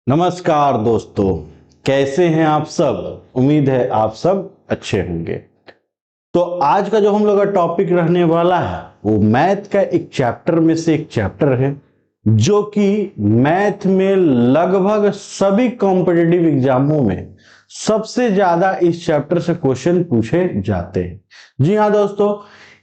नमस्कार दोस्तों, कैसे हैं आप सब। उम्मीद है आप सब अच्छे होंगे। तो आज का जो हम लोग का टॉपिक रहने वाला है वो मैथ का एक चैप्टर में से एक चैप्टर है जो कि मैथ में लगभग सभी कॉम्पिटिटिव एग्जामों में सबसे ज्यादा इस चैप्टर से क्वेश्चन पूछे जाते हैं। जी हाँ दोस्तों,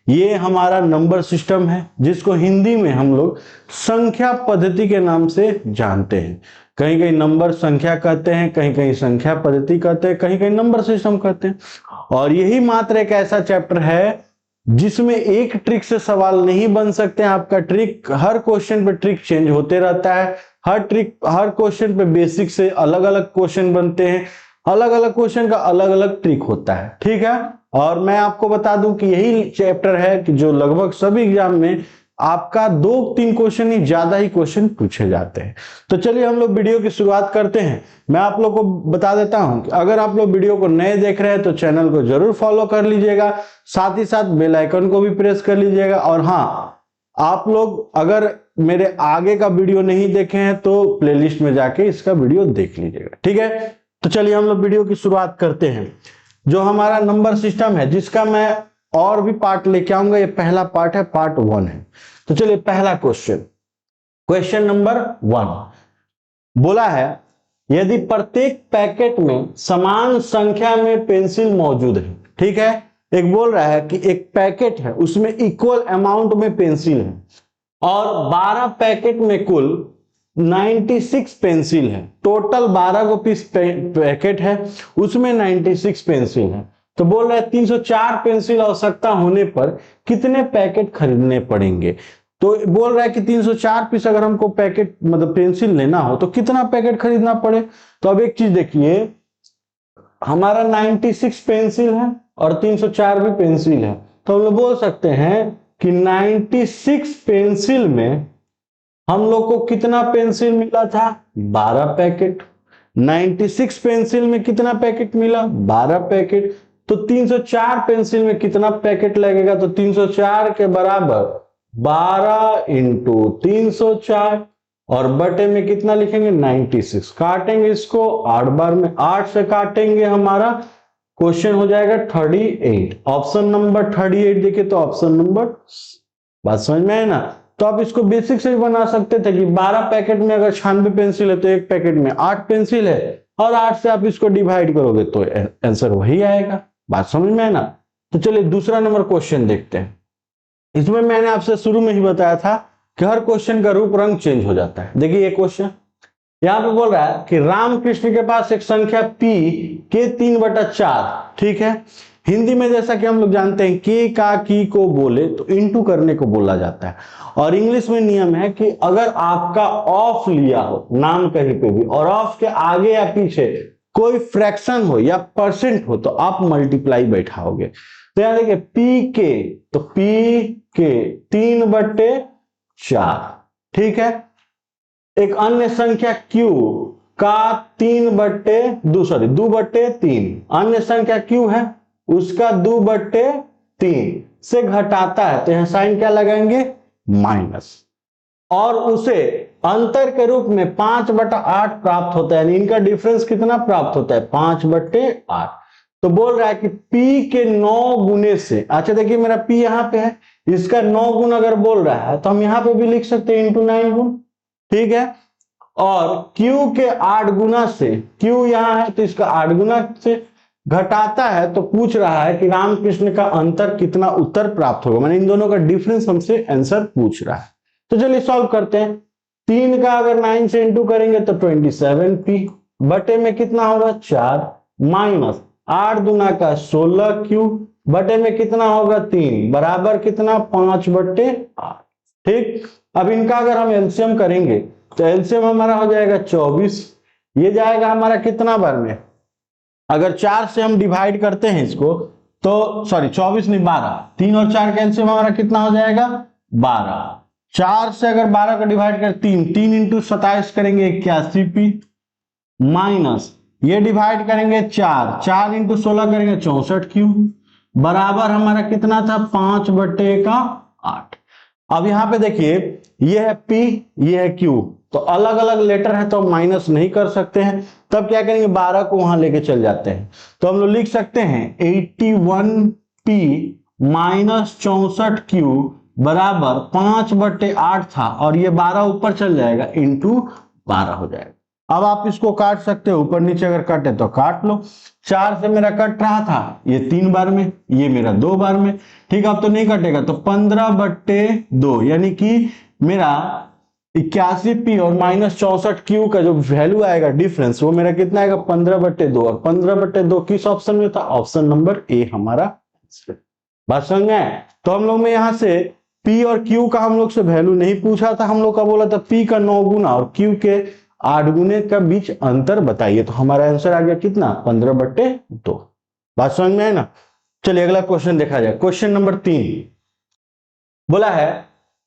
ये हमारा नंबर सिस्टम है जिसको हिंदी में हम लोग संख्या पद्धति के नाम से जानते हैं। कहीं कहीं नंबर संख्या कहते हैं, कहीं कहीं संख्या पद्धति कहते हैं, कहीं कहीं नंबर सिस्टम कहते हैं। और यही मात्र एक ऐसा चैप्टर है जिसमें एक ट्रिक से सवाल नहीं बन सकते हैं। आपका ट्रिक, हर क्वेश्चन पे ट्रिक चेंज होते रहता है। हर क्वेश्चन पे बेसिक से अलग अलग क्वेश्चन बनते हैं, अलग अलग क्वेश्चन का अलग अलग ट्रिक होता है। ठीक है, और मैं आपको बता दूं कि यही चैप्टर है कि जो लगभग सभी एग्जाम में आपका 2-3 क्वेश्चन ही ज्यादा ही क्वेश्चन पूछे जाते हैं। तो चलिए हम लोग वीडियो की शुरुआत करते हैं। मैं आप लोग को बता देता हूं कि अगर आप लोग वीडियो को नए देख रहे हैं तो चैनल को जरूर फॉलो कर लीजिएगा, साथ ही साथ बेल आइकन को भी प्रेस कर लीजिएगा। और हाँ, आप लोग अगर मेरे आगे का वीडियो नहीं देखे हैं तो प्लेलिस्ट में जाके इसका वीडियो देख लीजिएगा। ठीक है, तो चलिए हम लोग वीडियो की शुरुआत करते हैं। जो हमारा नंबर सिस्टम है जिसका मैं और भी पार्ट लेके आऊंगा, ये पहला पार्ट है, पार्ट 1 है। तो चलिए पहला क्वेश्चन नंबर 1 बोला है, यदि प्रत्येक पैकेट में समान संख्या में पेंसिल मौजूद है। ठीक है, एक बोल रहा है कि एक पैकेट है उसमें इक्वल अमाउंट में पेंसिल है और 12 पैकेट में कुल 96 पेंसिल है। टोटल 12 को पीस पैकेट है, उसमें 96 पेंसिल है। तो बोल रहा है 304 पेंसिल आवश्यकता होने पर कितने पैकेट खरीदने पड़ेंगे। तो बोल रहा है कि 304 पीस अगर हमको पैकेट मतलब पेंसिल लेना हो तो कितना पैकेट खरीदना पड़े। तो अब एक चीज देखिए, हमारा 96 पेंसिल है और 304 भी पेंसिल है, तो हम लोग बोल सकते हैं कि 96 पेंसिल में हम लोग को कितना पेंसिल मिला था, 12 पैकेट। 96 पेंसिल में कितना पैकेट मिला, 12 पैकेट। तो 304 पेंसिल में कितना पैकेट लगेगा, तो 304 के बराबर 12 इंटू 304 और बटे में कितना लिखेंगे, 96। काटेंगे इसको 8 बार में, 8 से काटेंगे, हमारा क्वेश्चन हो जाएगा 38। ऑप्शन नंबर 38 देखिए, तो ऑप्शन नंबर, बात समझ में है ना। तो आप इसको बेसिक से भी बना सकते थे कि 12 पैकेट में अगर 96 पेंसिल है तो एक पैकेट में 8 पेंसिल है और 8 से आप इसको डिवाइड करोगे तो आंसर वही आएगा। बात समझ में है ना। तो चलिए दूसरा नंबर क्वेश्चन देखते हैं। इसमें मैंने आपसे शुरू में ही बताया था कि हर क्वेश्चन का रूप रंग चेंज हो जाता है। देखिए ये क्वेश्चन यहां पे बोल रहा है कि रामकृष्ण के पास एक संख्या p के 3/4। ठीक है, हिंदी में जैसा कि हम लोग जानते हैं के का की को बोले तो इंटू करने को बोला जाता है। और इंग्लिश में नियम है कि अगर आपका ऑफ लिया हो नाम कहीं पे भी और ऑफ के आगे या पीछे कोई फ्रैक्शन हो या परसेंट हो तो आप मल्टीप्लाई बैठाओगे। तो यहां देखिए पी के, तो पी के 3/4। ठीक है, एक अन्य संख्या Q का 2/3, अन्य संख्या Q है उसका 2/3 से घटाता है, तो यहां साइन क्या लगाएंगे, माइनस। और उसे अंतर के रूप में 5/8 प्राप्त होता है, यानी इनका डिफरेंस कितना प्राप्त होता है, 5/8। तो बोल रहा है कि P के 9 गुने से, अच्छा देखिए मेरा P यहां पे है, इसका 9 गुण अगर बोल रहा है तो हम यहां पे भी लिख सकते हैं इंटू 9 गुण। ठीक है, और Q के 8 गुना से, Q यहां है तो इसका 8 गुना से घटाता है, तो पूछ रहा है कि रामकृष्ण का अंतर कितना उत्तर प्राप्त होगा, माने इन दोनों का डिफरेंस हमसे आंसर पूछ रहा है। तो चलिए सॉल्व करते हैं। 3 का अगर 9 से इंटू करेंगे तो 27p बटे में कितना होगा 4 माइनस 8 दुना का 16q बटे में कितना होगा 3 बराबर कितना 5/8। ठीक, अब इनका अगर हम एलसीएम करेंगे तो एलसीएम हमारा हो जाएगा 24। ये जाएगा हमारा कितना बार में, अगर 4 से हम डिवाइड करते हैं इसको तो सॉरी 24 नहीं 12, 3 और 4 का एलसीएम हमारा कितना हो जाएगा 12। 4 से अगर 12 का डिवाइड कर 3 इंटू 27 करेंगे 81p माइनस ये डिवाइड करेंगे 4 इंटू 16 करेंगे 64q बराबर हमारा कितना था 5/8। अब यहाँ पे देखिए ये है P, ये है Q, तो अलग अलग लेटर है तो हम माइनस नहीं कर सकते हैं, तब क्या करेंगे 12 को वहां लेके चल जाते हैं, तो हम लोग लिख सकते हैं 81P माइनस 64Q बराबर 5/8 था, और ये 12 ऊपर चल जाएगा इंटू 12 हो जाएगा। अब आप इसको काट सकते हो, ऊपर नीचे अगर कटे तो काट लो। 4 से मेरा कट रहा था, ये 3 बार में, ये मेरा 2 बार में, ठीक है। अब तो नहीं कटेगा, तो 15/2 यानी कि मेरा 81P और माइनस 64Q का जो वैल्यू आएगा डिफरेंस, वो मेरा कितना आएगा 15/2, और 15/2 किस ऑप्शन में था, ऑप्शन नंबर ए हमारा। बात समझ में आए? तो हम लोग में यहां से P और Q का हम लोग से वैल्यू नहीं पूछा था, हम लोग का बोला था P का 9 गुना और Q के 8 गुने का बीच अंतर बताइए, तो हमारा आंसर आ गया कितना 15/2। बात समझ में है ना? चलिए अगला क्वेश्चन देखा जाए। क्वेश्चन नंबर 3 बोला है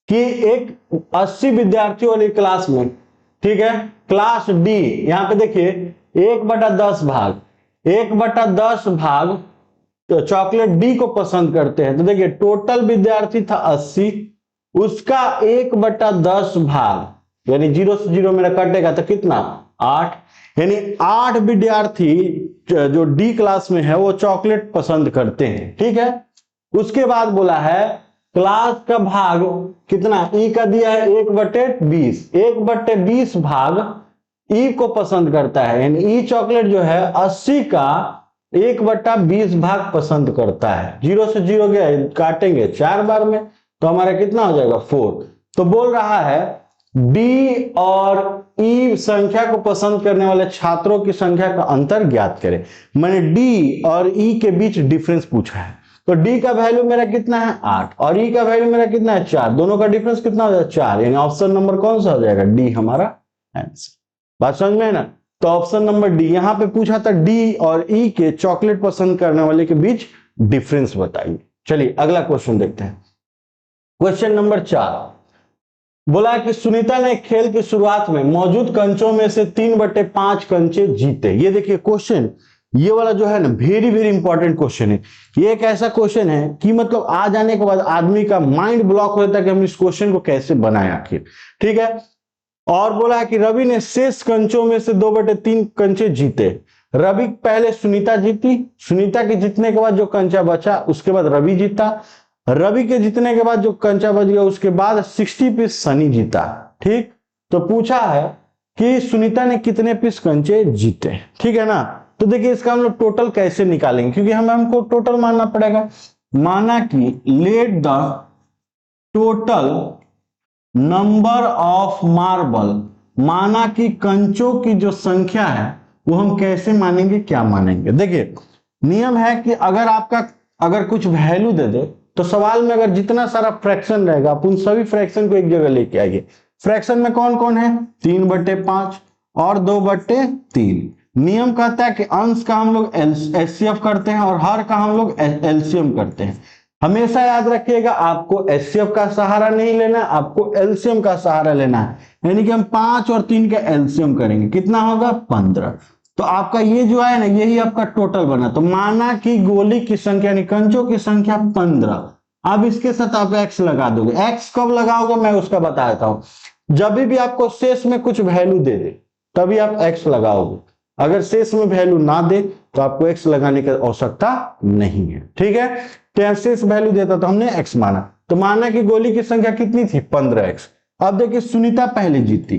कि एक 80 विद्यार्थियों वाली क्लास में, ठीक है, क्लास डी, यहां पे देखिए 1/10 भाग, 1/10 भाग तो चॉकलेट डी को पसंद करते हैं। तो देखिए टोटल विद्यार्थी था 80, उसका 1/10 भाग यानी 0 से 0 मेरा कटेगा तो कितना 8, यानी 8 विद्यार्थी जो डी क्लास में है वो चॉकलेट पसंद करते हैं, ठीक है। उसके बाद बोला है क्लास का भाग कितना, ई का दिया है 1/20, 1/20 भाग ई को पसंद करता है, यानी ई चॉकलेट जो है 80 का 1/20 भाग पसंद करता है। 0 से 0 गया, काटेंगे 4 बार में, तो हमारा कितना हो जाएगा 4। तो बोल रहा है डी और ई संख्या को पसंद करने वाले छात्रों की संख्या का अंतर ज्ञात करें। मैंने डी और ई के बीच डिफरेंस पूछा है, तो डी का वैल्यू मेरा कितना है 8 और ई का वैल्यू मेरा कितना है 4, दोनों का डिफरेंस कितना हो जाएगा 4, यानी ऑप्शन नंबर कौन सा हो जाएगा, डी हमारा आंसर। बात समझ में है ना? तो ऑप्शन नंबर डी, यहां पे पूछा था डी और ई के चॉकलेट पसंद करने वाले के बीच डिफरेंस बताइए। चलिए अगला क्वेश्चन देखते हैं। क्वेश्चन नंबर 4 बोला कि सुनीता ने खेल की शुरुआत में मौजूद कंचों में से 3/5 कंचे जीते। ये देखिए क्वेश्चन, ये वाला जो है ना वेरी वेरी इंपॉर्टेंट क्वेश्चन है। ये एक ऐसा क्वेश्चन है कि मतलब आ जाने के बाद आदमी का माइंड ब्लॉक हो जाता है कि हम इस क्वेश्चन को कैसे बनाए आखिर, ठीक है। और बोला है कि रवि ने शेष कंचों में से 2/3 कंचे जीते। रवि पहले सुनीता जीती, सुनीता के जीतने के बाद जो कंचा बचा उसके बाद रवि जीता, रवि के जीतने के बाद जो कंचा बच गया उसके बाद 60 पीस सनी जीता, ठीक। तो पूछा है कि सुनीता ने कितने पीस कंचे जीते, ठीक है ना। तो देखिए इसका हम लोग टोटल कैसे निकालेंगे, क्योंकि हमको टोटल मानना पड़ेगा। माना कि let the total number of marble, माना कि कंचों की जो संख्या है वो हम कैसे मानेंगे, क्या मानेंगे। देखिए नियम है कि अगर कुछ वैल्यू दे दे तो सवाल में अगर जितना सारा फ्रैक्शन रहेगा आप उन सभी फ्रैक्शन को एक जगह लेके आइए। फ्रैक्शन में कौन कौन है, 3/5 और 2/3। नियम कहता है कि अंश का हम लोग एचसीएफ करते हैं और हर का हम लोग एलसीएम करते हैं। हमेशा याद रखिएगा आपको एचसीएफ का सहारा नहीं लेना, आपको एलसीएम का सहारा लेना है, यानी कि हम 5 और 3 का एलसीएम करेंगे, कितना होगा 15। तो आपका ये जो है ना यही आपका टोटल बना। तो माना कि गोली की संख्या यानी कंचों की संख्या 15, अब इसके साथ आप एक्स लगा दोगे। एक्स कब लगाओगे मैं उसका बता देता हूं, जब भी आपको शेष में कुछ वैल्यू दे दे तभी आप एक्स लगाओगे, अगर शेष में वैल्यू ना दे तो आपको एक्स लगाने की आवश्यकता नहीं है, ठीक है। तो शेष वैल्यू देता तो हमने एक्स माना, तो माना कि गोली की संख्या कितनी थी 15x। अब देखिए सुनीता पहले जीती,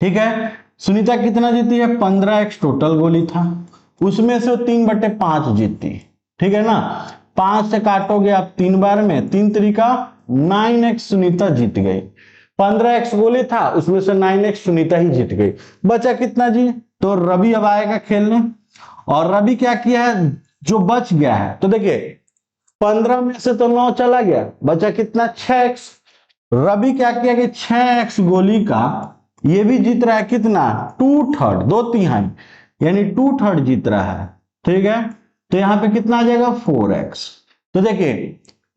ठीक है, सुनीता कितना जीती है 15x टोटल गोली था, उसमें से 3/5 जीती, ठीक है ना। 5 से काटोगे आप 3 बार में, 3 तरीका 9x सुनीता जीत गई। 15x गोली था उसमें से 9x सुनीता ही जीत गई। बचा कितना जी, तो रवि अब आएगा खेलने, और रवि क्या किया है जो बच गया है, तो देखिए 15 में से तो 9 चला गया, बचा कितना 6x। रवि क्या किया कि 6x गोली का ये भी जीत रहा है कितना 2/3, 2/3 यानी 2/3 जीत रहा है, ठीक है। तो यहां पे कितना आ जाएगा 4x। तो देखिए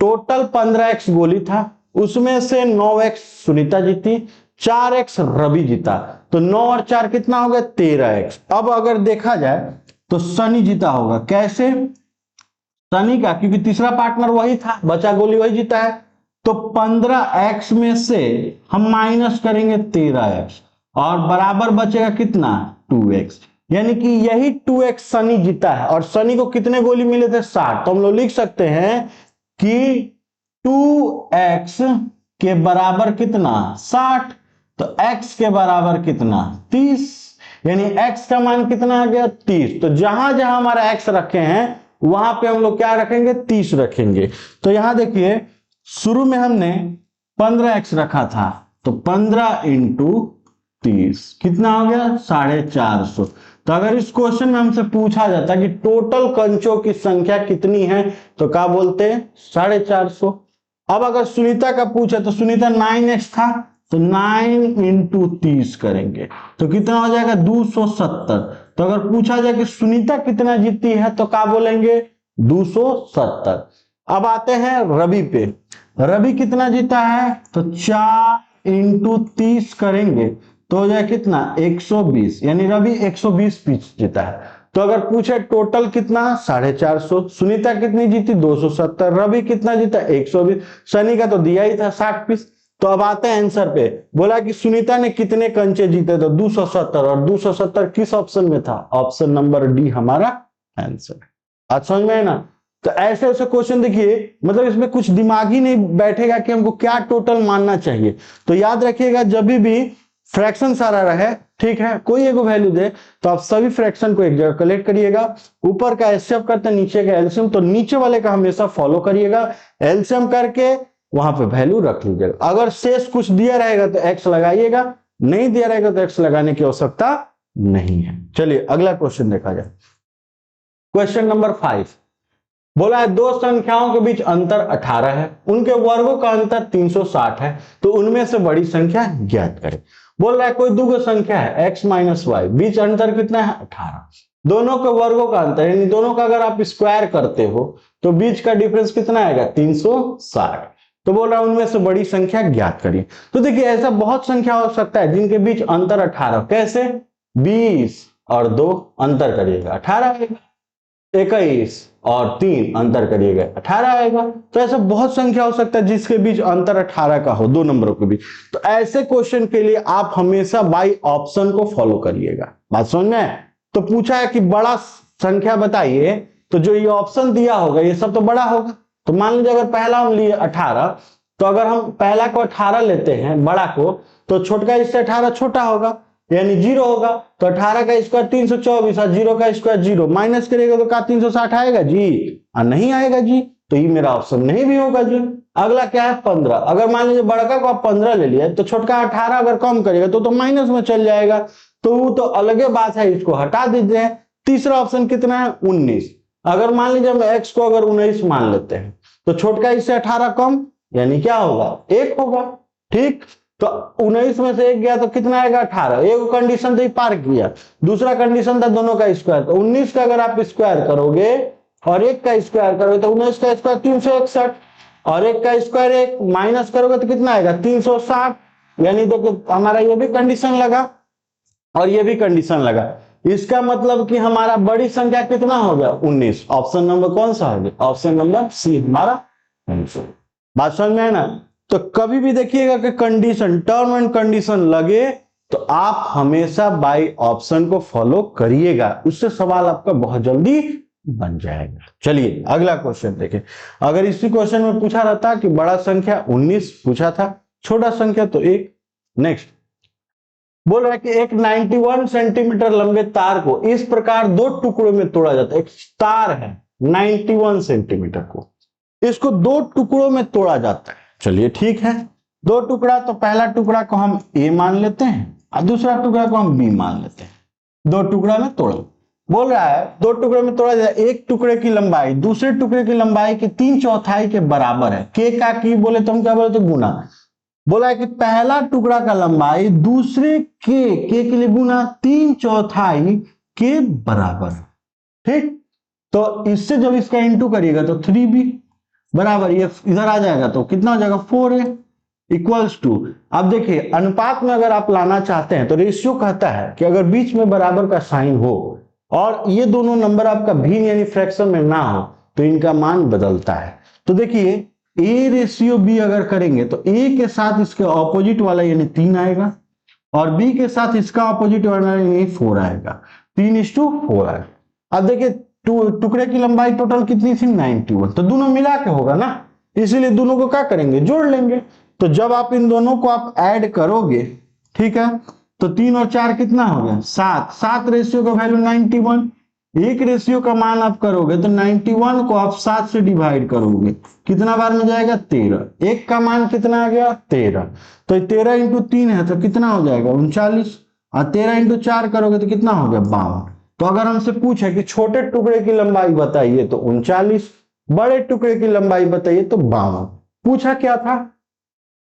टोटल 15x गोली था, उसमें से 9x सुनीता जीती, 4x रवि जीता, तो 9 और 4 कितना हो गया 13x। अब अगर देखा जाए तो सनी जीता होगा, कैसे, सनी का क्योंकि तीसरा पार्टनर वही था, बचा गोली वही जीता है, तो 15x में से हम माइनस करेंगे 13x और बराबर बचेगा कितना 2x, यानी कि यही 2x सनी जीता है। और सनी को कितने गोली मिले थे 60, तो हम लोग लिख सकते हैं कि 2x के बराबर कितना 60, तो x के बराबर कितना 30, यानी x का मान कितना आ गया 30। तो जहां जहां हमारा x रखे हैं वहां पे हम लोग क्या रखेंगे 30 रखेंगे। तो यहां देखिए शुरू में हमने 15x रखा था, तो 15 इंटू 30 कितना हो गया 450। तो अगर इस क्वेश्चन में हमसे पूछा जाता कि टोटल कंचों की संख्या कितनी है तो क्या बोलते 450। अब अगर सुनीता का पूछे तो सुनीता 9x था, तो 9 इंटू 30 करेंगे तो कितना हो जाएगा 270। तो अगर पूछा जाए कि सुनीता कितना जीती है तो क्या बोलेंगे 270। अब आते हैं रवि पे, रवि कितना जीता है, तो 4 इंटू 30 करेंगे तो हो जाए कितना 120, यानी रवि 120 पीस जीता है। तो अगर पूछे टोटल कितना 450, सुनीता कितनी जीती 270, रवि कितना जीता 120, सनी का तो दिया ही था 60 पीस। तो अब आते हैं आंसर पे, बोला कि सुनीता ने कितने कंचे जीते तो 270, और 270 किस ऑप्शन में था, ऑप्शन नंबर डी हमारा आंसर। आज समझ में है ना। तो ऐसे ऐसे क्वेश्चन देखिए, मतलब इसमें कुछ दिमाग ही नहीं बैठेगा कि हमको क्या टोटल मानना चाहिए। तो याद रखिएगा जब भी फ्रैक्शन सारा रहे, ठीक है, कोई एक वैल्यू दे तो आप सभी फ्रैक्शन को एक जगह कलेक्ट करिएगा, ऊपर का एचसीएफ करते हैं नीचे का एलसीएम, तो नीचे वाले का हमेशा फॉलो करिएगा, एलसीएम करके वहां पे वैल्यू रख लीजिएगा। अगर शेष कुछ दिया रहेगा तो एक्स लगाइएगा, नहीं दिया रहेगा तो एक्स लगाने की आवश्यकता नहीं है। चलिए अगला क्वेश्चन देखा जाए। क्वेश्चन नंबर 5 बोला है दो संख्याओं के बीच अंतर 18 है, उनके वर्गों का अंतर 360 है, तो उनमें से बड़ी संख्या ज्ञात करें। बोल रहा है कोई दो संख्या है x माइनस वाई, बीच अंतर कितना है 18, दोनों के वर्गों का अंतर यानी दोनों का अगर आप स्क्वायर करते हो तो बीच का डिफरेंस कितना आएगा 360। तो बोल रहा है उनमें से बड़ी संख्या ज्ञात करिए। तो देखिए ऐसा बहुत संख्या हो सकता है जिनके बीच अंतर 18, कैसे 20 और 2 अंतर करिएगा 18 आएगा, 21 और 3 अंतर करिएगा 18 आएगा। तो ऐसा बहुत संख्या हो सकता है जिसके बीच अंतर 18 का हो, दो नंबरों के बीच। तो ऐसे क्वेश्चन के लिए आप हमेशा बाई ऑप्शन को फॉलो करिएगा। बात समझ में है। तो पूछा है कि बड़ा संख्या बताइए, तो जो ये ऑप्शन दिया होगा ये सब तो बड़ा होगा। तो मान लीजिए अगर पहला हम लिए 18, तो अगर हम पहला को 18 लेते हैं बड़ा को, तो छोटका इससे 18 छोटा होगा यानी 0 होगा। तो 18 का स्क्वायर 324 और 0 का स्क्वायर 0, माइनस करेगा तो क्या 360 आएगा जी, नहीं आएगा जी, तो ये मेरा ऑप्शन नहीं भी होगा जी। अगला क्या है 15, अगर मान लीजिए बड़का को आप 15 ले लिया तो छोटका 18 अगर कम करेगा तो माइनस में चल जाएगा, तो वो तो अलगे बात है, इसको हटा दीजिए। तीसरा ऑप्शन कितना है 19, अगर मान लीजिए हम x को अगर 19 मान लेते हैं तो छोटका इससे 18 कम यानी क्या होगा 1 होगा, ठीक। तो 19 में से 1 गया तो कितना आएगा 18, एक कंडीशन तो पार किया, दूसरा कंडीशन था दोनों का स्क्वायर। तो 19 का अगर आप स्क्वायर करोगे और 1 का स्क्वायर करोगे तो 19 का स्क्वायर 361 और 1 का स्क्वायर 1 माइनस करोगे तो कितना आएगा 360, यानी देखो हमारा ये भी कंडीशन लगा और ये भी कंडीशन लगा। इसका मतलब कि हमारा बड़ी संख्या कितना हो गया 19। ऑप्शन नंबर कौन सा हो गया, ऑप्शन नंबर सी हमारा आंसर। बात समझ में है ना। तो कभी भी देखिएगा कि कंडीशन टर्म एंड कंडीशन लगे तो आप हमेशा बाई ऑप्शन को फॉलो करिएगा, उससे सवाल आपका बहुत जल्दी बन जाएगा। चलिए अगला क्वेश्चन देखें। अगर इसी क्वेश्चन में पूछा रहता कि बड़ा संख्या 19 पूछा था, छोटा संख्या तो 1। नेक्स्ट बोल रहा है कि एक 91 सेंटीमीटर लंबे तार को इस प्रकार दो टुकड़ों में तोड़ा जाता है। एक तार है 91 सेंटीमीटर को, इसको दो टुकड़ों में तोड़ा जाता है। चलिए ठीक है, दो टुकड़ा, तो पहला टुकड़ा को हम ए मान लेते हैं और दूसरा टुकड़ा को हम बी मान लेते हैं। दो टुकड़ा में तोड़ा, बोल रहा है दो टुकड़े में तोड़ा जाए, एक टुकड़े की लंबाई दूसरे टुकड़े की लंबाई के 3/4 के बराबर है। के का की बोले तो हम क्या बोले तो गुना। बोला है कि पहला टुकड़ा का लंबाई दूसरे के लिए गुना 3/4 के बराबर, ठीक। तो इससे जब इसका इंटू करिएगा तो 3b बराबर, ये इधर आ जाएगा तो कितना हो जाएगा 4a इक्वल्स टू। अब देखिए अनुपात में अगर आप लाना चाहते हैं तो रेशियो कहता है कि अगर बीच में बराबर का साइन हो और ये दोनों नंबर आपका भिन्न यानी फ्रैक्शन में ना हो तो इनका मान बदलता है। तो देखिए ए रेशियो बी अगर करेंगे तो ए के साथ इसके ऑपोजिट वाला यानी 3 आएगा और बी के साथ इसका ऑपोजिट वाला यानी 4 आएगा। 3:4 आएगा। अब देखिए टुकड़े की लंबाई टोटल कितनी थी 91, तो दोनों मिला के होगा ना, इसीलिए दोनों को क्या करेंगे जोड़ लेंगे। तो जब आप इन दोनों को आप ऐड करोगे, ठीक है, तो 3 और 4 कितना हो गया 7। 7 रेशियो का वैल्यू 91। एक रेशियो का मान आप करोगे तो 91 को आप 7 से डिवाइड करोगे, कितना बार में जाएगा 13। एक का मान कितना आ गया 13, तो 13 इंटू 3 है तो कितना हो जाएगा 39, और 13 इंटू 4 करोगे तो कितना हो गया 52। तो अगर हमसे पूछे कि छोटे टुकड़े की लंबाई बताइए तो 39, बड़े टुकड़े की लंबाई बताइए तो 52। पूछा क्या था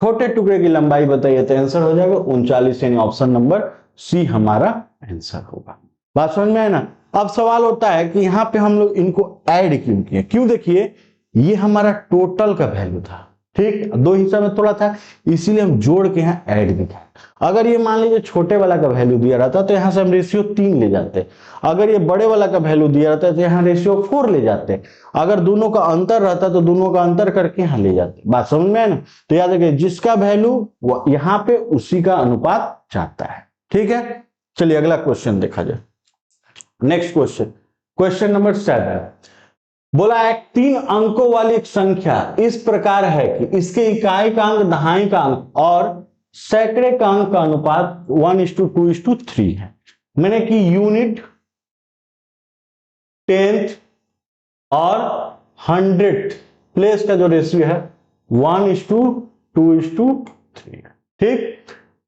छोटे टुकड़े की लंबाई बताइए तो आंसर हो जाएगा 39, यानी ऑप्शन नंबर सी हमारा आंसर होगा। बात समझ में है ना। अब सवाल होता है कि यहाँ पे हम लोग इनको ऐड क्यों किए, क्यों, देखिए ये हमारा टोटल का वैल्यू था, ठीक, दो हिस्सा में थोड़ा था, इसीलिए हम जोड़ के यहाँ ऐड दिखाए। अगर ये मान लीजिए छोटे वाला का वैल्यू दिया रहता तो यहाँ से हम रेशियो 3 ले जाते, अगर ये बड़े वाला का वैल्यू दिया रहता तो यहाँ रेशियो 4 ले जाते, अगर दोनों का अंतर रहता तो दोनों का अंतर करके यहाँ ले जाते। बात समझ में है ना। तो याद रखिए जिसका वैल्यू यहाँ पे उसी का अनुपात चाहता है, ठीक है। चलिए अगला क्वेश्चन देखा जाए। नेक्स्ट क्वेश्चन, क्वेश्चन नंबर 7 बोला है 3 अंकों वाली एक संख्या इस प्रकार है कि इसके इकाई का अंक, दहाई का अंक और सैकड़े का अंक का अनुपात 1:2:3 है। मैंने कि यूनिट, टेंथ और 100 प्लेस का जो रेशियो है 1:2:3 है, ठीक।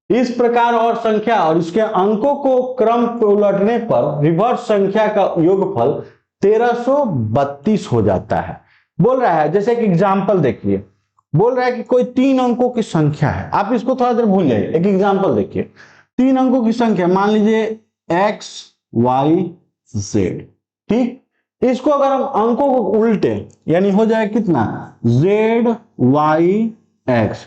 इस प्रकार और संख्या और इसके अंकों को क्रम पे उलटने पर रिवर्स संख्या का योगफल 1332 हो जाता है। बोल रहा है, जैसे एक एग्जांपल देखिए, बोल रहा है कि कोई 3 अंकों की संख्या है, आप इसको थोड़ा देर भूल जाइए, एक एग्जांपल देखिए। 3 अंकों की संख्या मान लीजिए x y z, ठीक। इसको अगर हम अंकों को उल्टे यानी हो जाए कितना z y x,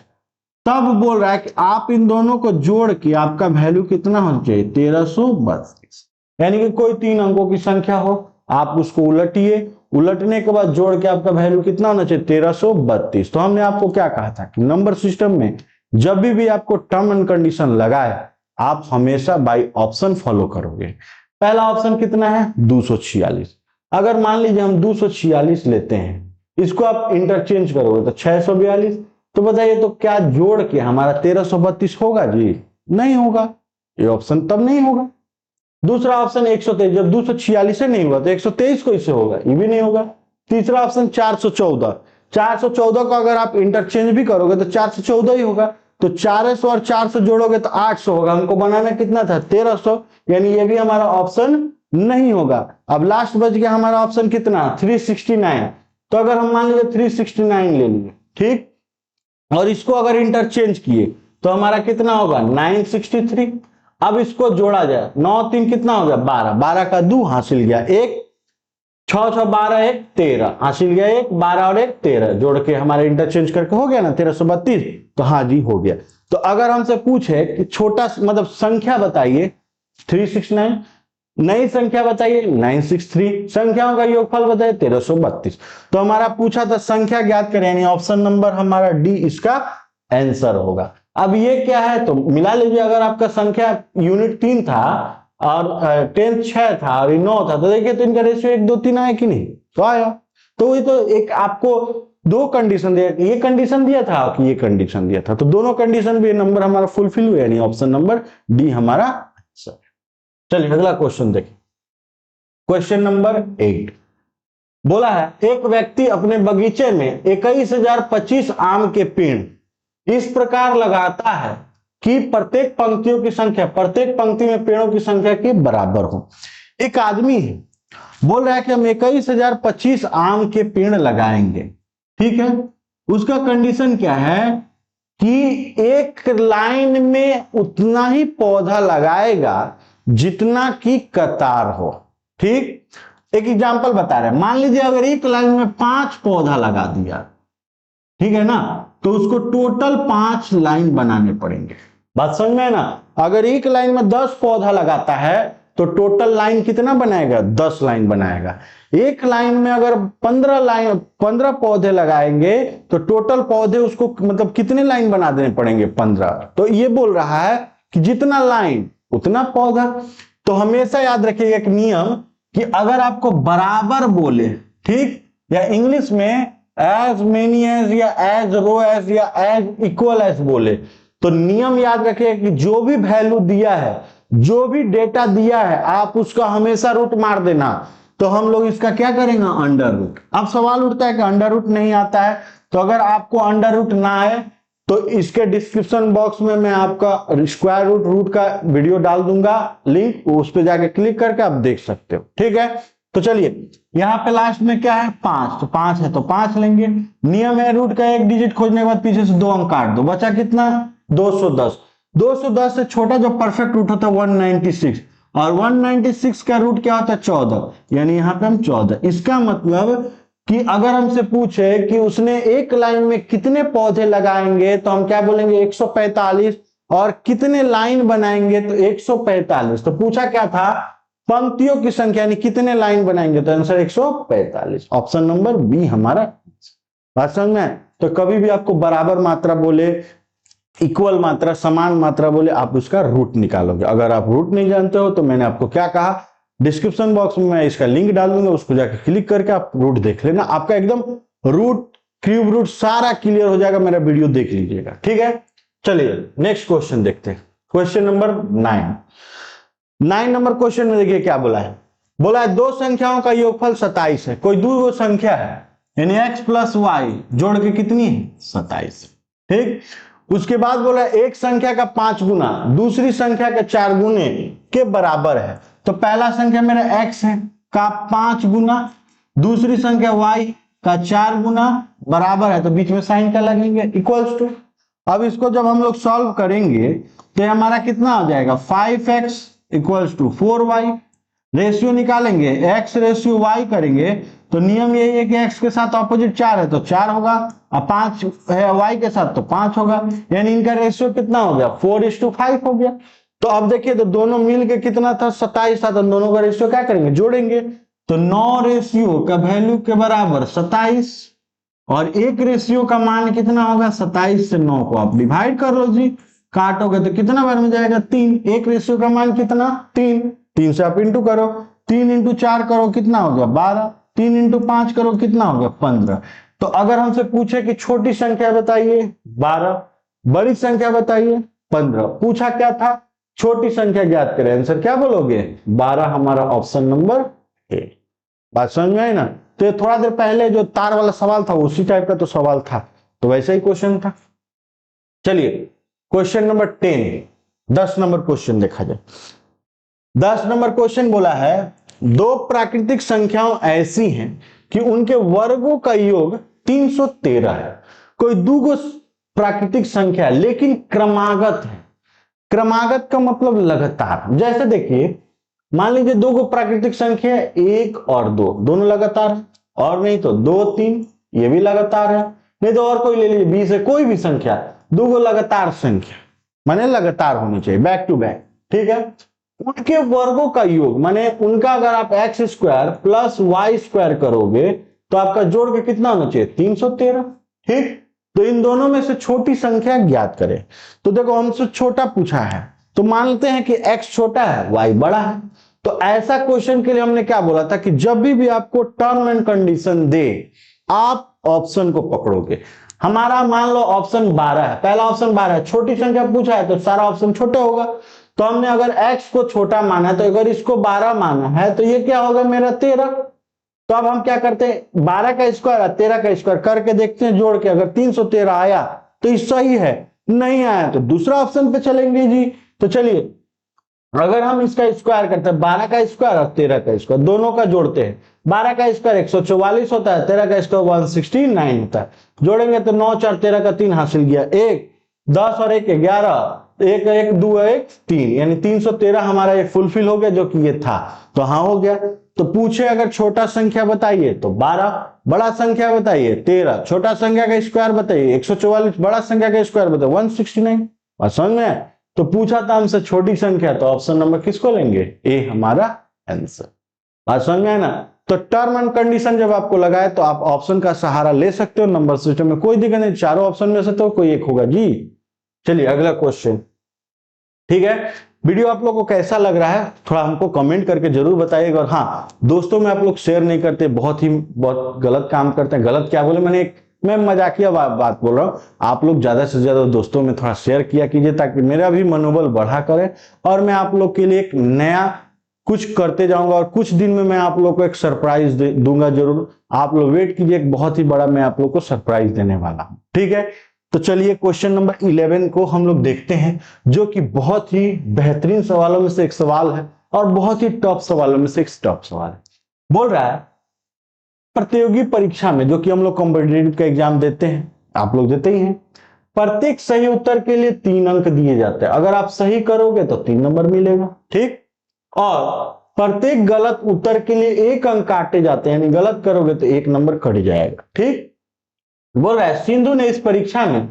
तब बोल रहा है कि आप इन दोनों को जोड़ के आपका वैल्यू कितना होना चाहिए 1332। यानी कि कोई 3 अंकों की संख्या हो, आप उसको उलटिए, उलटने के बाद जोड़ के आपका वैल्यू कितना होना चाहिए 1332। तो हमने आपको क्या कहा था कि नंबर सिस्टम में जब भी आपको टर्म एंड कंडीशन लगाए आप हमेशा बाय ऑप्शन फॉलो करोगे। पहला ऑप्शन कितना है 246। अगर मान लीजिए हम 246 लेते हैं, इसको आप इंटरचेंज करोगे तो 642, तो बताइए तो क्या जोड़ के हमारा 1332 होगा जी, नहीं होगा, ये ऑप्शन तब नहीं होगा। दूसरा ऑप्शन 123, जब 246 से नहीं हुआ तो 123 को इससे होगा, ये भी नहीं होगा। तीसरा ऑप्शन 414, 414 को अगर आप इंटरचेंज भी करोगे तो 414 ही होगा, तो 400 और 400 जोड़ोगे तो 800 होगा। हमको बनाना कितना था 1300, यानी ये भी हमारा ऑप्शन नहीं होगा। अब लास्ट बच गया हमारा ऑप्शन कितना 369, तो अगर हम मान लीजिए 369 ले लिए, ठीक, और इसको अगर इंटरचेंज किए तो हमारा कितना होगा 963। अब इसको जोड़ा जाए 9 3 कितना हो गया 12, 12 का 2 हासिल गया 1, 6 6 12 1 13 हासिल गया 1, 12 और 1 13, जोड़ के हमारा इंटरचेंज करके हो गया ना 1332। तो हाँ जी हो गया। तो अगर हमसे पूछे कि छोटा मतलब संख्या बताइए 369, नई संख्या बताइए 963, संख्याओं का योगफल बताइए 1332। तो हमारा पूछा था संख्या ज्ञात करें, यानी ऑप्शन नंबर हमारा डी इसका आंसर होगा। अब ये क्या है तो मिला लीजिए, अगर आपका संख्या यूनिट 3 था और टेंथ 6 था और 9 था, तो देखिए तो इनका रेशियो 1 2 3 आया कि नहीं, तो आया। तो ये तो एक आपको 2 कंडीशन दिया, ये कंडीशन दिया था कि ये कंडीशन दिया था, तो दोनों कंडीशन भी नंबर हमारा फुलफिल हुआ, यानी ऑप्शन नंबर डी हमारा आंसर। चलिए अगला क्वेश्चन देखिए, क्वेश्चन नंबर 8 बोला है एक व्यक्ति अपने बगीचे में 21,025 आम के पेड़ इस प्रकार लगाता है कि प्रत्येक पंक्तियों की संख्या, प्रत्येक पंक्ति में पेड़ों की संख्या के बराबर हो। एक आदमी है, बोल रहा है कि हम 21,025 आम के पेड़ लगाएंगे, ठीक है। उसका कंडीशन क्या है कि एक लाइन में उतना ही पौधा लगाएगा जितना की कतार हो, ठीक। एक एग्जांपल बता रहे हैं, मान लीजिए अगर एक लाइन में 5 पौधा लगा दिया, ठीक है ना, तो उसको टोटल 5 लाइन बनाने पड़ेंगे। बात समझ में है ना। अगर एक लाइन में 10 पौधा लगाता है तो टोटल लाइन कितना बनाएगा 10 लाइन बनाएगा। एक लाइन में अगर 15 पौधे लगाएंगे तो टोटल पौधे उसको मतलब कितने लाइन बना देने पड़ेंगे? 15। तो ये बोल रहा है कि जितना लाइन उतना पौधा। तो हमेशा याद रखिएगा एक नियम कि अगर आपको बराबर बोले, ठीक, या इंग्लिश में एज मेनी एज या एज रो एज या एज इक्वल एज बोले, तो नियम याद रखिएगा कि जो भी वैल्यू दिया है, जो भी डेटा दिया है, आप उसका हमेशा रूट मार देना। तो हम लोग इसका क्या करेंगे? Under root. अब सवाल उठता है कि अंडर रूट नहीं आता है, तो अगर आपको अंडर रूट ना आए तो इसके डिस्क्रिप्शन बॉक्स में मैं आपका स्क्वायर रूट का वीडियो डाल दूंगा, लिंक, उस पर जाके क्लिक करके आप देख सकते हो। ठीक है, तो चलिए यहाँ पे लास्ट में क्या है? 5। तो 5 है तो 5 लेंगे। नियम है रूट का एक डिजिट खोजने के बाद पीछे से 2 अंक काट दो, बचा कितना? 210। 210 से छोटा जो परफेक्ट रूट होता है 196, और 196 का रूट क्या होता है? 14, यानी यहाँ पे हम 14। इसका मतलब कि अगर हमसे पूछे कि उसने एक लाइन में कितने पौधे लगाएंगे तो हम क्या बोलेंगे? 145। और कितने लाइन बनाएंगे? तो 145। तो पूछा क्या था? पंक्तियों की संख्या, यानी कितने लाइन बनाएंगे, तो आंसर 145। ऑप्शन नंबर बी हमारा बात समझ में। तो कभी भी आपको बराबर मात्रा बोले, इक्वल मात्रा, समान मात्रा बोले, आप उसका रूट निकालोगे। अगर आप रूट नहीं जानते हो तो मैंने आपको क्या कहा, डिस्क्रिप्शन बॉक्स में मैं इसका लिंक डाल दूंगा, उसको जाकर क्लिक करके आप रूट देख लेना, आपका एकदम रूट, क्यूब रूट सारा क्लियर हो जाएगा। मेरा वीडियो देख लीजिएगा। ठीक है, चलिए नेक्स्ट क्वेश्चन देखते हैं। क्वेश्चन नंबर 9 नंबर क्वेश्चन में देखिए क्या बोला है। बोला है दो संख्याओं का योगफल 27 है। कोई दो संख्या है, यानी x प्लस वाई जोड़ के कितनी है? 27। ठीक, उसके बाद बोला एक संख्या का 5 गुना दूसरी संख्या के 4 गुने के बराबर है। तो पहला संख्या मेरा x है का 5 गुना, दूसरी संख्या y का 4 गुना बराबर है, तो बीच में साइन क्या लगेंगे? Equals to. अब इसको जब हम लोग सॉल्व करेंगे तो हमारा कितना हो जाएगा? 5x equals to 4y। Ratio निकालेंगे, x रेशियो y करेंगे तो नियम यही है कि x के साथ ऑपोजिट 4 है तो 4 होगा, और 5 है y के साथ तो 5 होगा, यानी इनका रेशियो कितना हो गया? 4:5 हो गया। तो अब देखिए तो दोनों मिल के कितना था? 27 था, तो दोनों का रेशियो क्या करेंगे? जोड़ेंगे। तो 9 रेशियो का वैल्यू के बराबर 27, और एक रेशियो का मान कितना होगा? 27 से 9 को आप डिवाइड कर लो जी, काटोगे तो कितना बार में जाएगा? 3। एक रेशियो का मान कितना? 3। 3 से आप इंटू करो, 3 इंटू 4 करो कितना हो गया? 12। 3 इंटू 5 करो कितना हो गया? 15। तो अगर हमसे पूछे कि छोटी संख्या बताइए 12, बड़ी संख्या बताइए 15, पूछा क्या था? छोटी संख्या ज्ञात करें, आंसर क्या बोलोगे? 12 हमारा ऑप्शन नंबर ए। बात समझ में आई ना? तो ये थोड़ा देर पहले जो तार वाला सवाल था उसी टाइप का तो सवाल था, तो वैसा ही क्वेश्चन था। चलिए क्वेश्चन नंबर 10 नंबर क्वेश्चन देखा जाए। 10 नंबर क्वेश्चन बोला है दो प्राकृतिक संख्याओं ऐसी हैं कि उनके वर्गों का योग 313 है। कोई दो प्राकृतिक संख्या लेकिन क्रमागत है। क्रमागत का मतलब लगातार। जैसे देखिए मान लीजिए दो प्राकृतिक संख्या 1 और 2 दोनों लगातार है, और नहीं तो 2 3 ये भी लगातार है, नहीं तो और कोई ले लीजिए 20 है, कोई भी संख्या, दो लगातार संख्या माने लगातार होनी चाहिए, बैक टू बैक। ठीक है, उनके वर्गों का योग माने उनका अगर आप x square plus y square करोगे तो आपका जोड़ के कितना होना चाहिए? 313। ठीक, तो इन दोनों में से छोटी संख्या ज्ञात करें। तो देखो हमसे छोटा पूछा है तो मानते हैं कि x छोटा है y बड़ा है। तो ऐसा क्वेश्चन के लिए हमने क्या बोला था कि जब भी आपको टर्म एंड कंडीशन दे आप ऑप्शन को पकड़ोगे। हमारा मान लो ऑप्शन 12 है, पहला ऑप्शन 12 है, छोटी संख्या पूछा है तो सारा ऑप्शन छोटा होगा। तो हमने अगर x को छोटा माना है तो अगर इसको 12 माना है तो ये क्या होगा मेरा 13। तो अब हम क्या करते हैं 12 का स्क्वायर और 13 का स्क्वायर करके देखते हैं जोड़ के, अगर 313 आया तो ये सही है, नहीं आया तो दूसरा ऑप्शन पे चलेंगे जी। तो चलिए अगर हम इसका स्क्वायर करते हैं 12 का स्क्वायर और 13 का स्क्वायर दोनों का जोड़ते हैं, 12 का स्क्वायर 144 होता है, 13 का स्क्वायर 169 होता है, जोड़ेंगे तो 9 4 13 का 3 हासिल किया, 1 10 और 1 11, 1 1 2 1 3, यानी 313 हमारा ये फुलफिल हो गया जो कि ये था, तो हाँ हो गया। तो पूछे अगर छोटा संख्या बताइए तो 12, बड़ा संख्या बताइए 13, छोटा संख्या का स्क्वायर बताइए 144, बड़ा संख्या का स्क्वायर बताइए 169। बात समझ में? तो पूछा था हमसे छोटी संख्या, तो ऑप्शन नंबर किसको लेंगे? ए हमारा आंसर। बात समझ में है ना। तो टर्म एंड कंडीशन जब आपको लगाए तो आप ऑप्शन का सहारा ले सकते हो, नंबर सिस्टम में कोई दिक्कत नहीं, चारों ऑप्शन में से तो कोई एक होगा जी। चलिए अगला क्वेश्चन। ठीक है, वीडियो आप लोगों को कैसा लग रहा है थोड़ा हमको कमेंट करके जरूर बताइएगा। और हाँ, दोस्तों में आप लोग शेयर नहीं करते, बहुत गलत काम करते हैं। गलत क्या बोले, मैं मजाकिया बात बोल रहा हूँ। आप लोग ज्यादा से ज्यादा दोस्तों में थोड़ा शेयर किया कीजिए ताकि मेरा भी मनोबल बढ़ा करे और मैं आप लोग के लिए एक नया कुछ करते जाऊंगा। और कुछ दिन में मैं आप लोग को एक सरप्राइज दूंगा जरूर, आप लोग वेट कीजिए, एक बहुत ही बड़ा मैं आप लोग को सरप्राइज देने वाला हूं। ठीक है, तो चलिए क्वेश्चन नंबर 11 को हम लोग देखते हैं, जो कि बहुत ही बेहतरीन सवालों में से एक सवाल है और बहुत ही टॉप सवालों में से एक टॉप सवाल है। बोल रहा है प्रतियोगी परीक्षा में, जो कि हम लोग कॉम्पिटिटिव का एग्जाम देते हैं, आप लोग देते ही हैं, प्रत्येक सही उत्तर के लिए 3 अंक दिए जाते हैं। अगर आप सही करोगे तो 3 नंबर मिलेगा, ठीक, और प्रत्येक गलत उत्तर के लिए 1 अंक काटे जाते हैं, यानी गलत करोगे तो 1 नंबर कट जाएगा। ठीक, बोल रहा है सिंधु ने इस परीक्षा में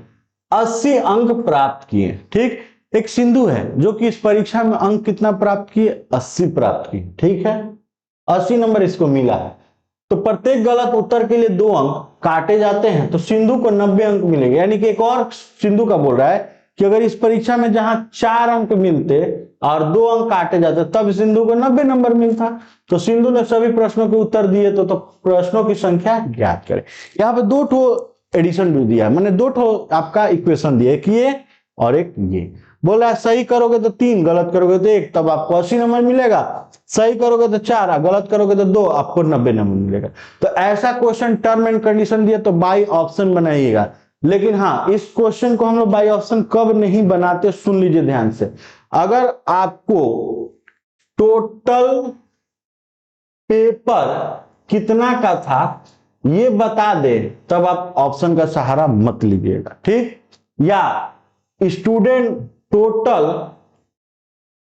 80 अंक प्राप्त किए। ठीक, एक सिंधु है जो कि इस परीक्षा में अंक कितना प्राप्त किए, 80 प्राप्त किए। ठीक है, 80 नंबर इसको मिला है। तो प्रत्येक गलत उत्तर के लिए 2 अंक काटे जाते हैं, तो सिंधु को 90 अंक मिलेंगे। यानी कि एक और सिंधु का बोल रहा है कि अगर इस परीक्षा में जहां 4 अंक मिलते और 2 अंक काटे जाते तब सिंधु को 90 नंबर मिलता। तो सिंधु ने सभी प्रश्नों के उत्तर दिए, तो प्रश्नों की संख्या ज्ञात करें। यहाँ पे 2 ठो एडिशन भी दिया है, मैंने 2 ठो आपका इक्वेशन दिया, एक ये और एक ये। बोला है सही करोगे तो 3, गलत करोगे तो 1, तब आपको 80 नंबर मिलेगा। सही करोगे तो 4, गलत करोगे तो 2, आपको 90 नंबर मिलेगा। तो ऐसा क्वेश्चन टर्म एंड कंडीशन दिया तो बाई ऑप्शन बनाइएगा। लेकिन हाँ, इस क्वेश्चन को हम लोग बाई ऑप्शन कब नहीं बनाते, सुन लीजिए ध्यान से। अगर आपको टोटल पेपर कितना का था ये बता दे तब आप ऑप्शन का सहारा मत लीजिएगा। ठीक, या स्टूडेंट टोटल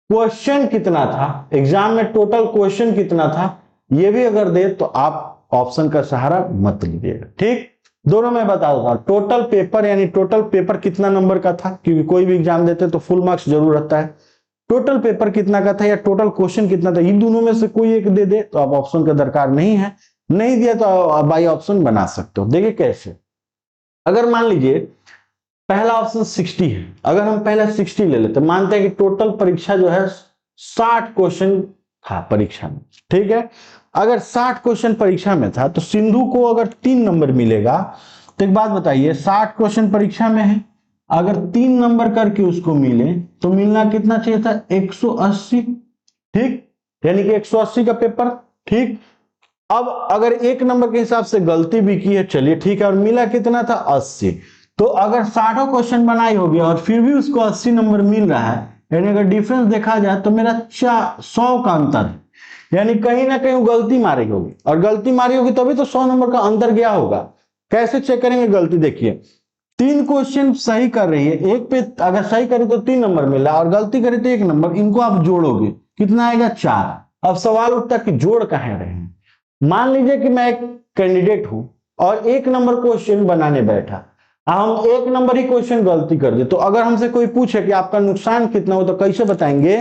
क्वेश्चन कितना था, एग्जाम में टोटल क्वेश्चन कितना था, ये भी अगर दे तो आप ऑप्शन का सहारा मत लीजिएगा। ठीक, दोनों में बता देता हूं, टोटल पेपर यानी टोटल पेपर कितना नंबर का था, क्योंकि कोई भी एग्जाम देते तो फुल मार्क्स जरूर रहता है। टोटल पेपर कितना का था या टोटल क्वेश्चन कितना था, इन दोनों में से कोई एक दे दे तो आप ऑप्शन का दरकार नहीं है, नहीं दिया तो आप बाई ऑप्शन बना सकते हो। देखिए कैसे, अगर मान लीजिए पहला ऑप्शन 60 है, अगर हम पहला 60 ले लेते, मानते हैं कि टोटल परीक्षा जो है 60 क्वेश्चन था परीक्षा में। ठीक है, अगर 60 क्वेश्चन परीक्षा में था तो सिंधु को अगर 3 नंबर मिलेगा, तो एक बात बताइए, 60 क्वेश्चन परीक्षा में है, अगर 3 नंबर करके उसको मिले तो मिलना कितना चाहिए था, 180। ठीक, यानी कि 180 का पेपर। ठीक, अब अगर 1 नंबर के हिसाब से गलती भी की है, चलिए ठीक है, और मिला कितना था, 80। तो अगर 60 क्वेश्चन बनाई होगी और फिर भी उसको 80 नंबर मिल रहा है, यानी अगर डिफरेंस देखा जाए तो मेरा 100 का अंतर है, यानी कहीं ना कहीं गलती मारी होगी, और गलती मारी होगी तभी तो 100 नंबर का अंतर गया होगा। कैसे चेक करेंगे गलती, देखिए 3 क्वेश्चन सही कर रही है, एक पे अगर सही करे तो 3 नंबर मिला और गलती करे तो 1 नंबर, इनको आप जोड़ोगे कितना आएगा, 4। अब सवाल उठता कि जोड़ कहां रहे हैं। मान लीजिए कि मैं एक कैंडिडेट हूं और 1 नंबर क्वेश्चन बनाने बैठा, हम 1 नंबर ही क्वेश्चन गलती कर दे, तो अगर हमसे कोई पूछे कि आपका नुकसान कितना हो तो कैसे बताएंगे,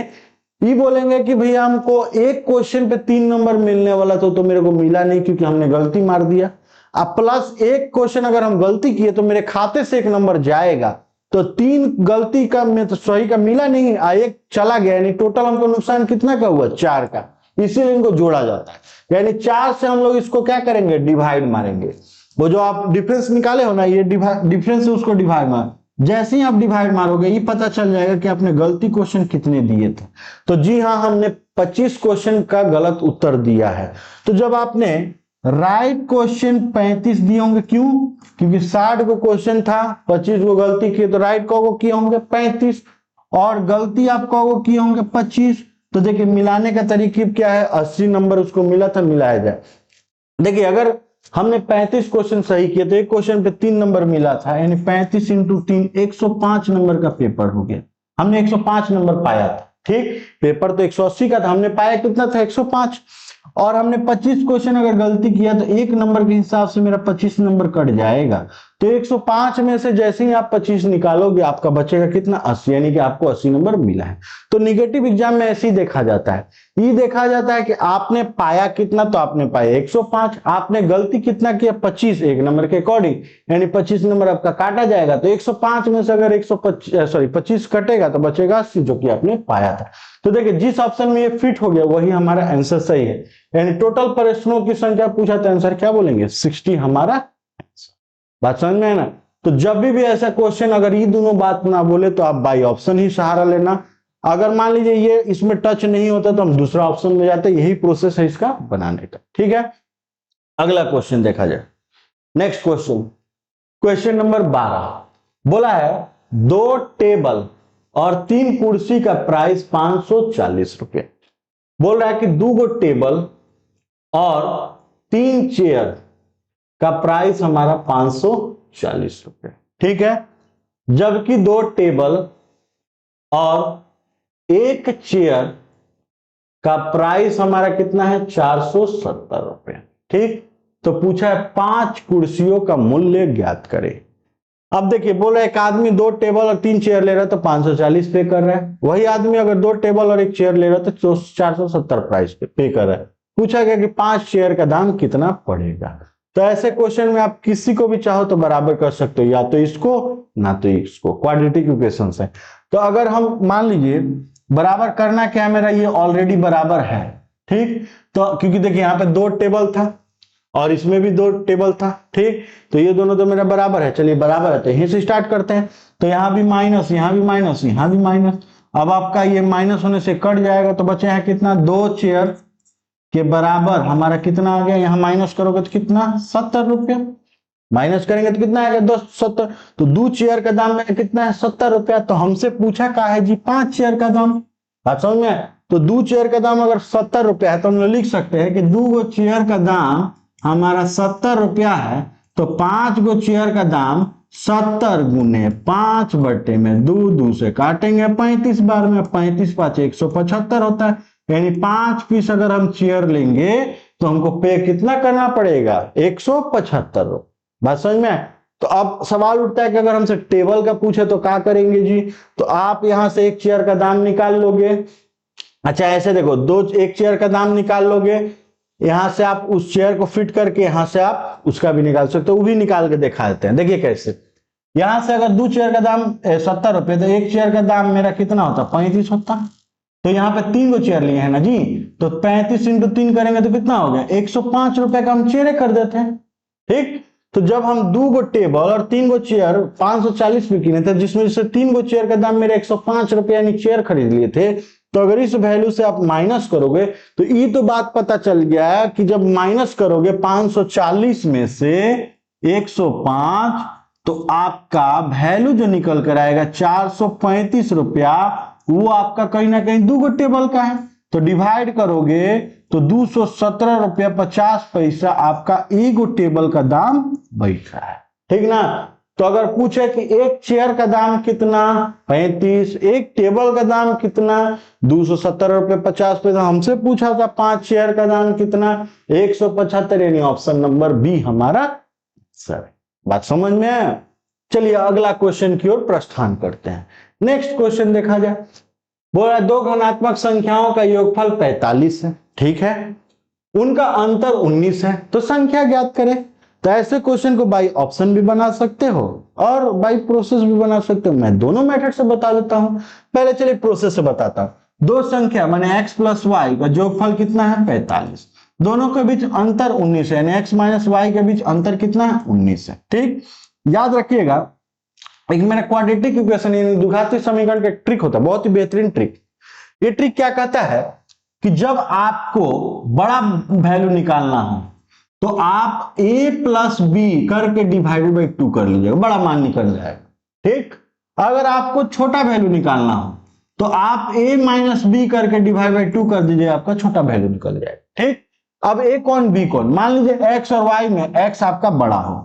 ये बोलेंगे कि भैया हमको 1 क्वेश्चन पे 3 नंबर मिलने वाला तो मेरे को मिला नहीं क्योंकि हमने गलती मार दिया। अब प्लस 1 क्वेश्चन अगर हम गलती किए तो मेरे खाते से 1 नंबर जाएगा, तो 3 गलती का में तो सही का मिला नहीं, 1 चला गया, यानी टोटल हमको नुकसान कितना का हुआ, 4 का। इसीलिए इनको जोड़ा जाता है, यानी 4 से हम लोग इसको क्या करेंगे, डिवाइड मारेंगे। वो जो आप डिफरेंस निकाले हो ना, ये डिफरेंस से उसको डिवाइड मार, जैसे ही आप डिवाइड मारोगे ये पता चल जाएगा कि आपने गलती क्वेश्चन कितने दिए थे। तो जी हाँ, हमने 25 क्वेश्चन का गलत उत्तर दिया है। तो जब आपने राइट क्वेश्चन 35 दिए होंगे, क्यों, क्योंकि 60 को क्वेश्चन था, 25 को गलती किए, तो राइट को किए होंगे 35 और गलती आप कहोगे किए होंगे 25। तो देखिए मिलाने का तरीका क्या है, 80 नंबर उसको मिला था, मिलाया जाए। देखिए अगर हमने 35 क्वेश्चन सही किए तो 1 क्वेश्चन पे 3 नंबर मिला था, यानी 35 इंटू 3 105 नंबर का पेपर हो गया, हमने 105 नंबर पाया था। ठीक, पेपर तो 180 का था, हमने पाया कितना था, 105। और हमने 25 क्वेश्चन अगर गलती किया तो 1 नंबर के हिसाब से मेरा 25 नंबर कट जाएगा। तो 105 में से जैसे ही आप 25 निकालोगे आपका बचेगा कितना 80, यानी कि आपको 80 नंबर मिला है। तो निगेटिव एग्जाम में ऐसे ही देखा जाता है, ये देखा जाता है कि आपने पाया कितना, तो आपने पाया 105, आपने गलती कितना किया 25 एक नंबर के अकॉर्डिंग, यानी 25 नंबर आपका काटा जाएगा। तो 105 में से अगर 25 कटेगा तो बचेगा 80, जो कि आपने पाया था। तो देखिए जिस ऑप्शन में ये फिट हो गया वही हमारा आंसर सही है, यानी टोटल प्रश्नों की संख्या पूछा तो आंसर क्या बोलेंगे 60 हमारा आंसर। बात समझ में है ना। तो जब भी ऐसा क्वेश्चन अगर ये दोनों बात ना बोले तो आप बाई ऑप्शन ही सहारा लेना। अगर मान लीजिए ये इसमें टच नहीं होता तो हम दूसरा ऑप्शन में जाते, यही प्रोसेस है इसका बनाने का। ठीक है, अगला क्वेश्चन देखा जाए। नेक्स्ट क्वेश्चन, क्वेश्चन नंबर 12 बोला है 2 टेबल और 3 कुर्सी का प्राइस 540 रुपए। बोल रहा है कि 2 टेबल और 3 चेयर का प्राइस हमारा 540 रुपए। ठीक है, जबकि 2 टेबल और 1 चेयर का प्राइस हमारा कितना है 470 रुपए। ठीक, तो पूछा है 5 कुर्सियों का मूल्य ज्ञात करें। अब देखिए बोल रहा है एक आदमी 2 टेबल और 3 चेयर ले रहा है तो 540 पे कर रहा है, वही आदमी अगर 2 टेबल और 1 चेयर ले रहा है तो 470 प्राइस पे कर रहा है। पूछा गया कि 5 चेयर का दाम कितना पड़ेगा। तो ऐसे क्वेश्चन में आप किसी को भी चाहो तो बराबर कर सकते हो, या तो इसको ना तो इसको, क्वाड्रेटिक इक्वेशन है। तो अगर हम मान लीजिए बराबर करना क्या है, मेरा ये ऑलरेडी बराबर है। ठीक, तो क्योंकि देखिए यहाँ पे 2 टेबल था और इसमें भी 2 टेबल था। ठीक, तो ये दोनों तो मेरा बराबर है, चलिए बराबर है तो यहीं से स्टार्ट करते हैं। तो यहाँ भी माइनस, यहाँ भी माइनस, यहाँ भी माइनस। अब आपका ये माइनस होने से कट जाएगा तो बचे हैं कितना 2 चेयर के बराबर हमारा कितना आ गया, यहाँ माइनस करोगे तो कितना 70 रुपया, माइनस करेंगे तो कितना आएगा 270। तो 2 चेयर का दाम में कितना है 70 रुपया। तो हमसे पूछा क्या है जी 5 चेयर का दाम। बात समझ में। तो 2 चेयर का दाम अगर 70 रुपया है तो हम लोग लिख सकते हैं कि 2 चेयर का दाम हमारा 70 रुपया है, तो 5 चेयर का दाम 70 गुने 5 बटे में 2 से काटेंगे 35 बार में, 35 5 175 होता है, यानी 5 पीस अगर हम चेयर लेंगे तो हमको पे कितना करना पड़ेगा 175 रुपये। बात समझ में। तो अब सवाल उठता है कि अगर हमसे टेबल का पूछे तो क्या करेंगे जी। तो आप यहां से 1 चेयर का दाम निकाल लोगे। अच्छा ऐसे देखो 1 चेयर का दाम निकाल लोगे, यहां से आप उस चेयर को फिट करके यहां से आप उसका भी निकाल सकते हो, वो भी निकाल के दिखा देते हैं। देखिए कैसे, यहां से अगर 2 चेयर का दाम 70 रुपये तो 1 चेयर का दाम मेरा कितना होता 35 होता। तो यहाँ पे 3 चेयर लिए हैं ना जी, तो 35 × 3 करेंगे तो कितना हो गया 105 रुपए का हम चेयर कर देते हैं। ठीक, तो जब हम 2 टेबल और 3 चेयर 540 में किने थे, जिसमें से 3 चेयर का दाम मेरे 105 रुपए यानी चेयर खरीद लिए थे, तो अगर इस वैल्यू से आप माइनस करोगे तो ये तो बात पता चल गया कि जब माइनस करोगे 540 में से 105 तो आपका वैल्यू जो निकल कर आएगा 435 रुपया, वो आपका कहीं ना कहीं 2 टेबल का है। तो डिवाइड करोगे तो 217 रुपया 50 पैसा आपका 1 टेबल का दाम बैठ रहा है। ठीक ना। तो अगर पूछे कि 1 चेयर का दाम कितना 35, 1 टेबल का दाम कितना 217 रुपये 50 पैसा, हमसे पूछा था 5 चेयर का दाम कितना 175, यानी ऑप्शन नंबर बी हमारा सर। बात समझ में है। चलिए अगला क्वेश्चन की ओर प्रस्थान करते हैं। नेक्स्ट क्वेश्चन देखा जाए। बोला 2 धनात्मक संख्याओं का योगफल 45 है। ठीक है, उनका अंतर 19 है, तो संख्या ज्ञात करें। तो ऐसे क्वेश्चन को बाई ऑप्शन भी बना सकते हो और बाई प्रोसेस भी बना सकते हो। मैं दोनों मेथड से बता देता हूं। पहले चलिए प्रोसेस से बताता हूं। 2 संख्या माने x + y का योगफल कितना है 45, दोनों के बीच अंतर 19 है, यानी x - y के बीच अंतर कितना है 19 है। ठीक, याद रखिएगा एक मेरा क्वाड्रेटिक इक्वेशन यानी द्विघाती समीकरण का ट्रिक होता है, बहुत ही बेहतरीन ट्रिक। ये ट्रिक क्या कहता है कि जब आपको बड़ा वैल्यू निकालना हो तो आप a + b करके डिवाइडेड बाई 2 कर लीजिएगा, बड़ा मान निकल जाएगा। ठीक, अगर आपको छोटा वैल्यू निकालना हो तो आप a - b करके डिवाइड बाई 2 कर दीजिए, आपका छोटा वैल्यू निकल जाएगा। ठीक, अब a कौन b कौन, मान लीजिए x और y में x आपका बड़ा हो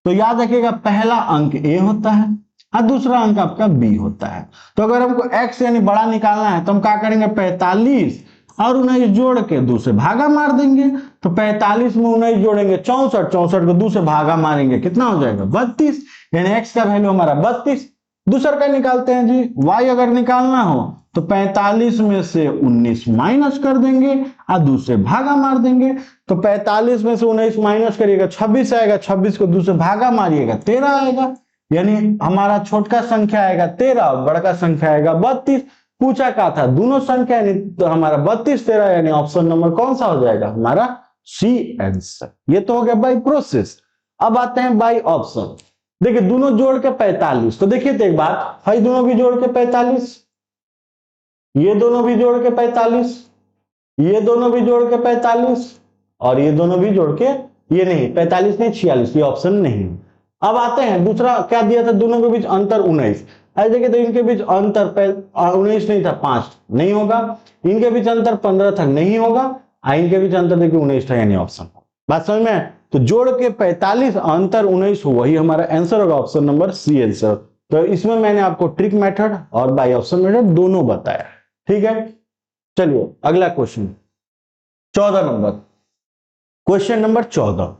तो याद रखिएगा पहला अंक a होता है और दूसरा अंक आपका b होता है। तो अगर हमको x यानी बड़ा निकालना है तो हम क्या करेंगे 45 और 19 जोड़ के 2 से भागा मार देंगे। तो 45 में 19 जोड़ेंगे 64, 64 को 2 से भागा मारेंगे कितना हो जाएगा 32, यानी x का वैल्यू हमारा 32। दूसरा का निकालते हैं जी, y अगर निकालना हो तो 45 में से 19 माइनस कर देंगे और 2 से भागा मार देंगे। तो 45 में से 19 माइनस करिएगा 26 आएगा, 26 को 2 से भागा मारिएगा 13 आएगा, यानी हमारा छोटका संख्या आएगा 13 और बड़का संख्या आएगा 32। पूछा क्या था, दोनों संख्या यानी तो हमारा 32 13, यानी ऑप्शन नंबर कौन सा हो जाएगा हमारा सी आंसर। ये तो हो गया बाय प्रोसेस। अब आते हैं बाय ऑप्शन। देखिए दोनों जोड़ के 45, तो देखिए तो एक बात है, दोनों भी जोड़ के 45, ये दोनों भी जोड़ के 45, ये दोनों भी जोड़ के 45 और ये दोनों भी जोड़ के, ये नहीं 45 नहीं 46, ये ऑप्शन नहीं। अब आते हैं दूसरा क्या दिया था, दोनों के बीच अंतर 19। ऐसे देखिए तो इनके बीच अंतर 19 नहीं था 5, नहीं होगा। इनके बीच अंतर 15 था, नहीं होगा। इनके बीच अंतर देखिए 19 था, यानी ऑप्शन। बात समझ में? तो जोड़ के 45 अंतर 19 वही हमारा आंसर होगा, ऑप्शन नंबर सी आंसर। तो इसमें मैंने आपको ट्रिक मेथड और बाय ऑप्शन मेथड दोनों बताया, ठीक है। चलिए अगला क्वेश्चन 14 नंबर। क्वेश्चन नंबर 14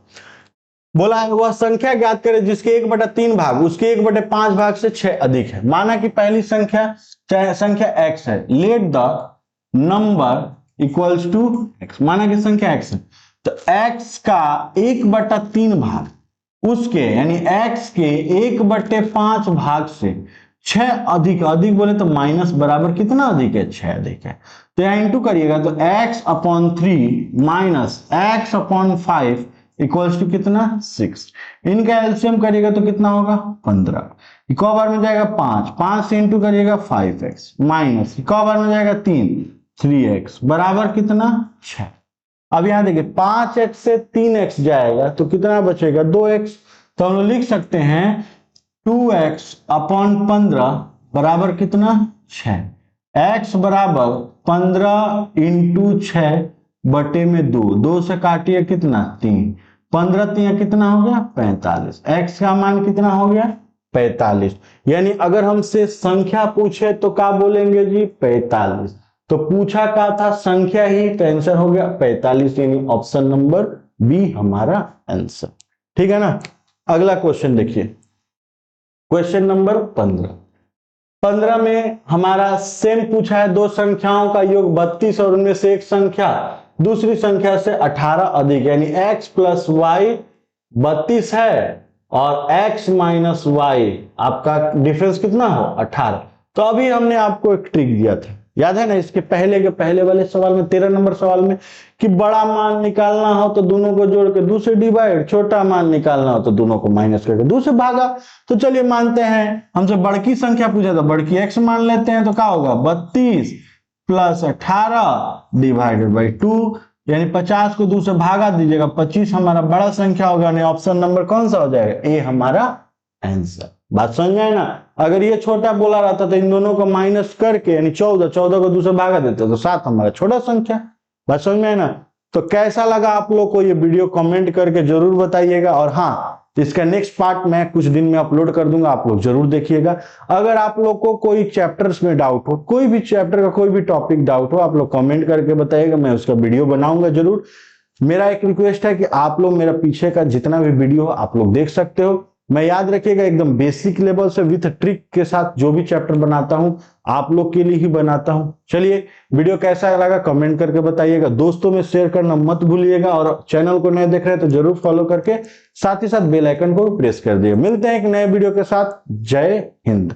बोला है वह संख्या ज्ञात करें जिसके 1/3 भाग उसके 1/5 भाग से 6 अधिक है। माना कि पहली संख्या चाहे संख्या x है, let the number equals to x। माना कि संख्या x है तो x का 1/3 भाग उसके यानी x के 1/5 भाग से 6 अधिक, अधिक बोले तो माइनस बराबर कितना अधिक है 6 अधिक है। तो यहां इंटू करिएगा तो x/3 minus x/5 equals to कितना 6। इनका एलसीएम करिएगा तो कितना होगा 15। इको बार में जाएगा 5, 5 से इंटू करिएगा 5x माइनस इको बार में जाएगा 3x बराबर कितना 6। अब यहां देखिए 5x से 3x जाएगा तो कितना बचेगा 2x। तो हम लोग लिख सकते हैं 2x/15 बराबर कितना 6। x बराबर 15 इंटू 6 बटे में 2, 2 से काटिए कितना 3, 15 3 कितना हो गया 45। x का मान कितना हो गया 45। यानी अगर हमसे संख्या पूछे तो क्या बोलेंगे जी 45। तो पूछा क्या था संख्या ही, तो आंसर हो गया 45, यानी ऑप्शन नंबर बी हमारा आंसर, ठीक है ना। अगला क्वेश्चन देखिए क्वेश्चन नंबर 15 में हमारा सेम पूछा है, दो संख्याओं का योग 32 और उनमें से एक संख्या दूसरी संख्या से 18 अधिक, यानी x प्लस वाई 32 है और x माइनस वाई आपका डिफरेंस कितना हो 18। तो अभी हमने आपको एक ट्रिक दिया था, याद है ना, इसके पहले के पहले वाले सवाल में 13 नंबर सवाल में कि बड़ा मान निकालना हो तो दोनों को जोड़ के 2 से डिवाइड, छोटा मान निकालना हो तो दोनों को माइनस करके 2 से भागा। तो चलिए मानते हैं हमसे बड़की संख्या पूछा था, बड़की x मान लेते हैं तो क्या होगा 32 प्लस 18 डिवाइडेड बाई 2, यानी 50 को 2 से भागा दीजिएगा 25 हमारा बड़ा संख्या होगा, यानी ऑप्शन नंबर कौन सा हो जाएगा ए हमारा आंसर। बात समझ में ना। अगर ये छोटा बोला रहता तो इन दोनों को माइनस करके यानी 14 को 2 से भागा देते तो 7 हमारा छोटा संख्या। बात समझ में ना। तो कैसा लगा आप लोग को ये वीडियो कमेंट करके जरूर बताइएगा, और हाँ इसका नेक्स्ट पार्ट मैं कुछ दिन में अपलोड कर दूंगा, आप लोग जरूर देखिएगा। अगर आप लोग को कोई चैप्टर्स में डाउट हो, कोई भी चैप्टर का कोई भी टॉपिक डाउट हो, आप लोग कमेंट करके बताइएगा, मैं उसका वीडियो बनाऊंगा जरूर। मेरा एक रिक्वेस्ट है कि आप लोग मेरा पीछे का जितना भी वीडियो आप लोग देख सकते हो। मैं याद रखिएगा एकदम बेसिक लेवल से विथ ट्रिक के साथ जो भी चैप्टर बनाता हूं आप लोग के लिए ही बनाता हूं। चलिए वीडियो कैसा लगा कमेंट करके बताइएगा, दोस्तों में शेयर करना मत भूलिएगा, और चैनल को नए देख रहे हैं तो जरूर फॉलो करके साथ ही साथ बेल आइकन को प्रेस कर दिए। मिलते हैं एक नए वीडियो के साथ। जय हिंद।